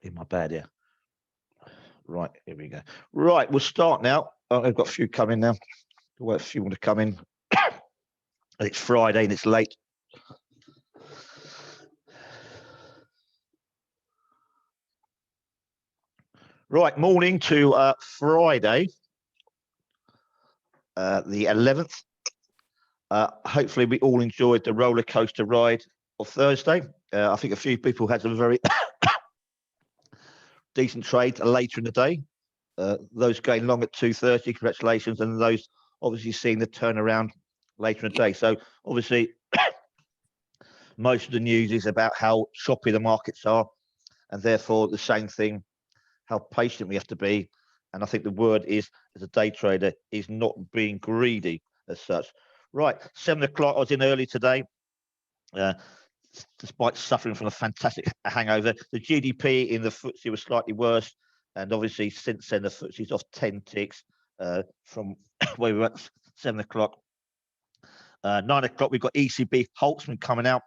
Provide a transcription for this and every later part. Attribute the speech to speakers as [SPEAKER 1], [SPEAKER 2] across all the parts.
[SPEAKER 1] In my bad here. Right, here we go. Right, we'll start now. I've got a few coming now. Wait, a few want to come in. It's Friday and it's late. Right, morning to Friday, the 11th. Hopefully, we all enjoyed the roller coaster ride of Thursday. I think a few people had some very decent trades later in the day. Those going long at 2:30, congratulations, and those obviously seeing the turnaround later in the day. So obviously, most of the news is about how choppy the markets are, and therefore the same thing, how patient we have to be. And I think the word is, as a day trader, is not being greedy as such. Right, 7 o'clock. I was in early today. Uh, Despite suffering from a fantastic hangover, the GDP in the FTSE was slightly worse, and obviously since then the FTSE's off 10 ticks from where we were at 7 o'clock. 9 o'clock, we've got ECB Holtzman coming out.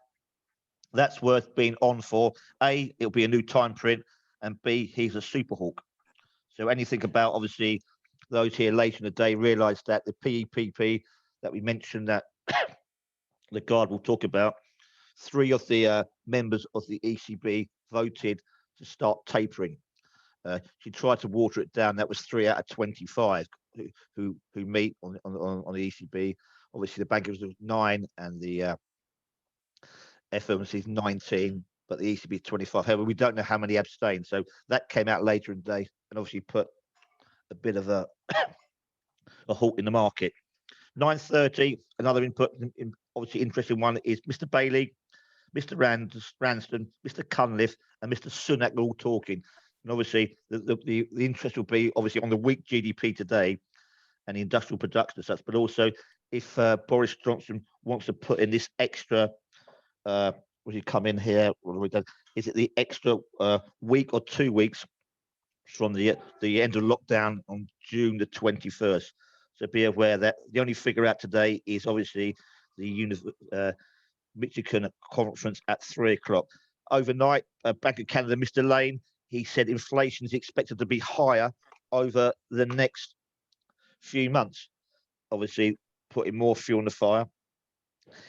[SPEAKER 1] That's worth being on for. A, it'll be a new time print, and B, he's a super hawk. So anything about, obviously, those here later in the day realise that the PEPP that we mentioned that the guard will talk about, 3 of the members of the ECB voted to start tapering. She tried to water it down. That was 3 out of 25 who meet on the ECB. Obviously, the Bank was 9 and the FOMC is 19, but the ECB is 25. However, we don't know how many abstain. So that came out later in the day and obviously put a bit of a halt in the market. 9:30, another input, obviously interesting one is Mr. Bailey, Mr. Ranston, Mr. Cunliffe, and Mr. Sunak all talking. And obviously, the interest will be obviously on the weak GDP today and the industrial production and such, but also if Boris Johnson wants to put in this extra, will you come in here? What have we done? Is it the extra week or 2 weeks from the end of lockdown on June the 21st? So be aware that the only figure out today is obviously the Michigan conference at 3 o'clock. Overnight, Bank of Canada, Mr. Lane, he said inflation is expected to be higher over the next few months. Obviously, putting more fuel on the fire.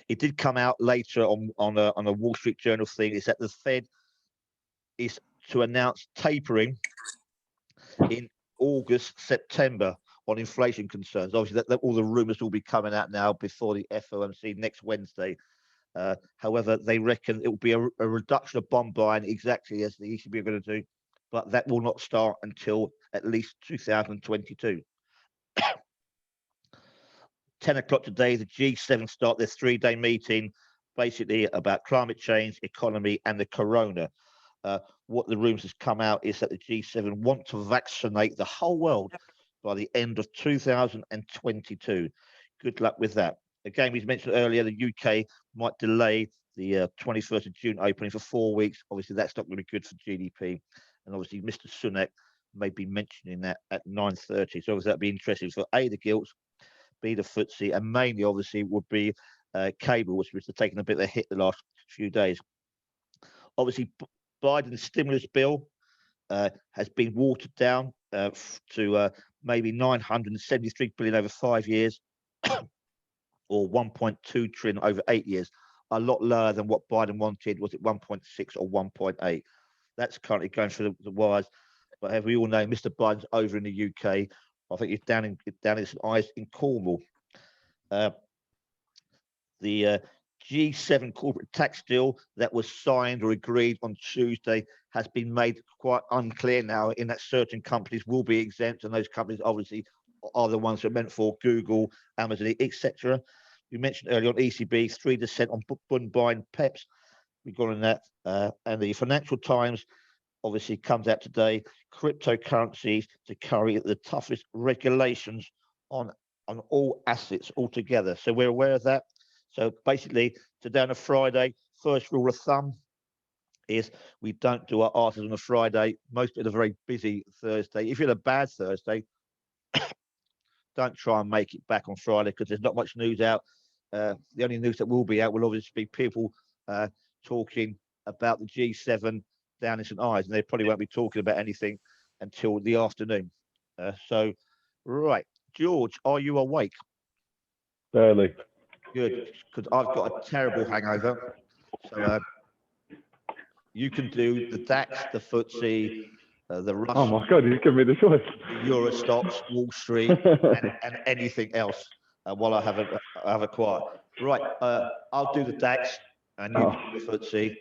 [SPEAKER 1] It did come out later on a Wall Street Journal thing. Is that the Fed is to announce tapering in August, September on inflation concerns. Obviously, that all the rumours will be coming out now before the FOMC next Wednesday. However, they reckon it will be a reduction of bond buying exactly as the ECB are going to do, but that will not start until at least 2022. 10 o'clock today, the G7 start their 3-day meeting, basically about climate change, economy, and the corona. What the rumours has come out is that the G7 want to vaccinate the whole world by the end of 2022. Good luck with that. Again, we mentioned earlier, the UK might delay the 21st of June opening for 4 weeks. Obviously, that's not going to be good for GDP. And obviously, Mr. Sunak may be mentioning that at 9:30. So obviously, that'd be interesting for A, the gilts, B, the FTSE, and mainly, obviously, would be cable, which was taking a bit of a hit the last few days. Obviously, Biden's stimulus bill has been watered down to maybe 973 billion over 5 years, or 1.2 trillion over 8 years. A lot lower than what Biden wanted. Was it 1.6 or 1.8? That's currently going through the wires. But as we all know, Mr. Biden's over in the UK. I think he's down in his eyes in Cornwall. The G7 corporate tax deal that was signed or agreed on Tuesday has been made quite unclear now, in that certain companies will be exempt, and those companies obviously are the ones that are meant for Google, Amazon, etc. We mentioned earlier on ECB 3% on bond buying PEPs. We've got on that, and the Financial Times obviously comes out today. Cryptocurrencies to carry the toughest regulations on all assets altogether. So we're aware of that. So basically, today on a Friday, first rule of thumb is we don't do our articles on a Friday. Most people are very busy Thursday. If you're a bad Thursday, don't try and make it back on Friday because there's not much news out. The only news that will be out will obviously be people talking about the G7 down in St Ives, and they probably won't be talking about anything until the afternoon. Right, George, are you awake?
[SPEAKER 2] Barely.
[SPEAKER 1] Good, because I've got a terrible hangover. So you can do the DAX, the FTSE, the Russell.
[SPEAKER 2] Oh my God, you've given me the choice.
[SPEAKER 1] The Euro stocks, Wall Street, and anything else while I have a quiet. Right, I'll do the DAX and you do the FTSE.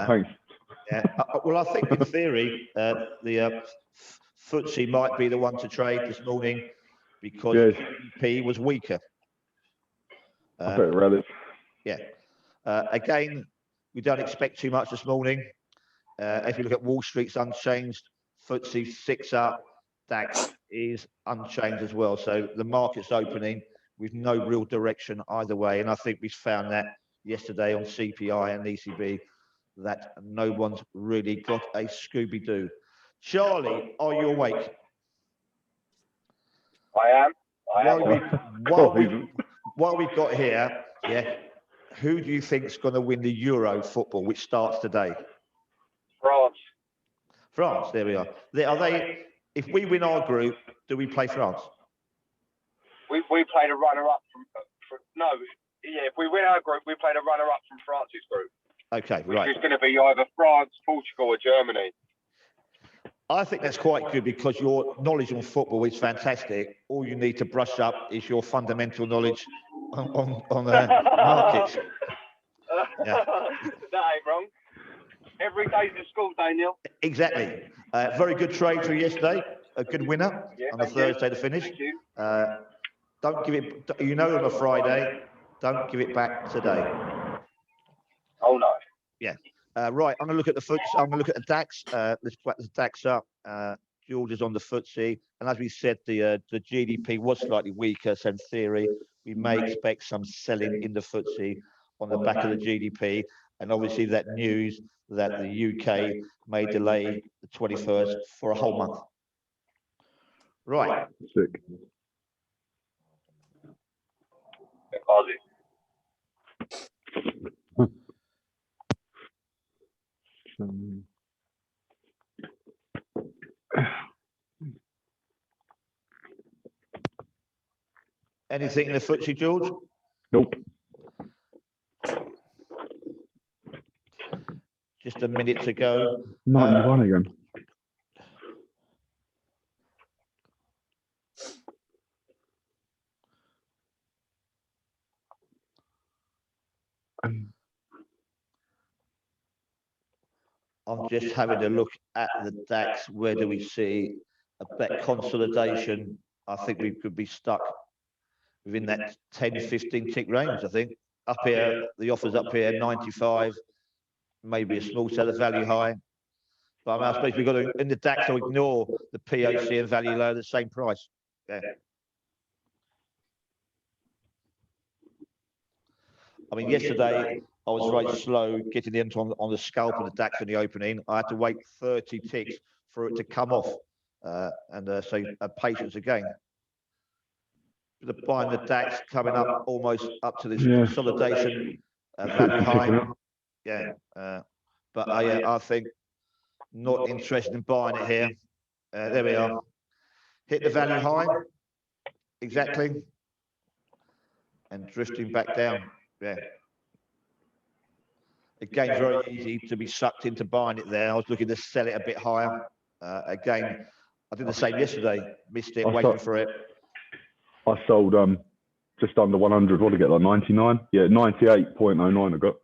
[SPEAKER 2] Thanks.
[SPEAKER 1] Yeah. Well, I think in theory the FTSE might be the one to trade this morning because GDP was weaker.
[SPEAKER 2] I bet it rallies.
[SPEAKER 1] Yeah. Again, we don't expect too much this morning. If you look at Wall Street's unchanged, FTSE 6 up, DAX is unchanged as well. So the market's opening with no real direction either way. And I think we found that yesterday on CPI and ECB, that no one's really got a Scooby-Doo. Charlie, are you awake?
[SPEAKER 3] I am.
[SPEAKER 1] While we've got here, yeah, who do you think is going to win the Euro football, which starts today?
[SPEAKER 3] France.
[SPEAKER 1] France, there we are. Are they? If we win our group, do we play France?
[SPEAKER 3] We played a runner-up if we win our group, we played a runner-up from France's group.
[SPEAKER 1] Okay,
[SPEAKER 3] which
[SPEAKER 1] right.
[SPEAKER 3] is going to be either France, Portugal, or Germany.
[SPEAKER 1] I think that's quite good because your knowledge on football is fantastic. All you need to brush up is your fundamental knowledge on markets.
[SPEAKER 3] Yeah. That ain't wrong. Every day's a school day, Neil.
[SPEAKER 1] Exactly. Very good trade through yesterday. A good winner on a Thursday to finish.
[SPEAKER 3] Thank you.
[SPEAKER 1] Don't give it. On a Friday. Don't give it back today.
[SPEAKER 3] Oh no.
[SPEAKER 1] Yeah. Right. I'm going to look at the FTSE. I'm going to look at the DAX. Let's put the DAX up. George is on the FTSE, and as we said, the GDP was slightly weaker. So in theory, we may expect some selling in the FTSE on the back of the GDP, and obviously that news that the UK may delay the 21st for a whole month. Right.
[SPEAKER 2] Sick.
[SPEAKER 1] Anything in the FTSE, George?
[SPEAKER 2] Nope.
[SPEAKER 1] Just a minute to go.
[SPEAKER 2] 91 again.
[SPEAKER 1] I'm just having a look at the DAX. Where do we see a bet consolidation? I think we could be stuck within that 10, 15 tick range, I think. Up here, the offer's up here, 95, maybe a small set of value high. But I suppose we've got to, in the DAX, to ignore the POC and value low at the same price. Yeah. I mean, yesterday, I was very slow getting into on the scalp of the DAX in the opening. I had to wait 30 ticks for it to come off. So patience again. The buying the DAX coming up almost up to this consolidation value high. Yeah. But I think not interested in buying it here. There we are. Hit the value high. Exactly. And drifting back down. Yeah. Again, very easy to be sucked into buying it there. I was looking to sell it a bit higher. Again, I did the same yesterday. Missed it, waiting for it.
[SPEAKER 2] I sold just under 100. What did I get? Like 99? Yeah, 98.09 I got.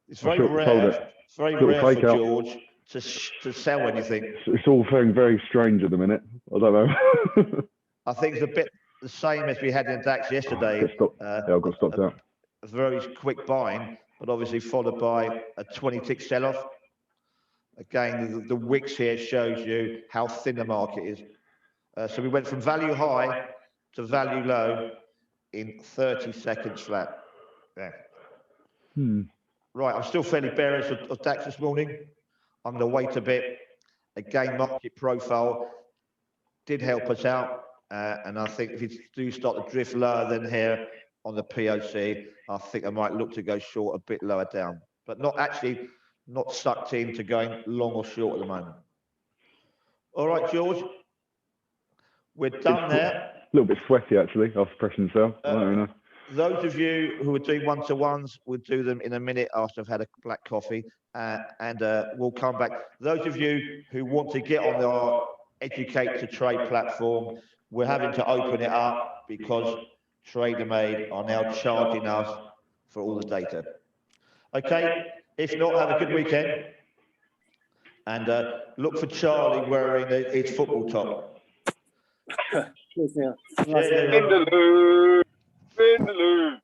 [SPEAKER 1] It's very rare. It's very rare for George to sell anything.
[SPEAKER 2] It's all feeling very strange at the minute. I don't know.
[SPEAKER 1] I think it's a bit the same as we had in DAX yesterday.
[SPEAKER 2] I got stopped out.
[SPEAKER 1] A very quick buying, but obviously followed by a 20-tick sell-off. Again, the wicks here shows you how thin the market is. So we went from value high to value low in 30 seconds flat. Yeah. Right, I'm still fairly bearish of DAX this morning. I'm going to wait a bit. Again, market profile did help us out. And I think if you do start to drift lower than here on the POC, I think I might look to go short a bit lower down. but not sucked into going long or short at the moment. All right, George, we're done there.
[SPEAKER 2] A little bit sweaty actually after pressing the cell. I don't really know.
[SPEAKER 1] Those of you who are doing one-to-ones, we'll do them in a minute after I've had a black coffee, and we'll come back. Those of you who want to get on our Educate to Trade platform, we're having to open it up because TraderMade are now charging us for all the data. Okay, if not, have a good weekend, and look for Charlie wearing his football top.
[SPEAKER 4] Cheers, Neil.
[SPEAKER 1] Cheers,
[SPEAKER 3] In the loo. In the loo.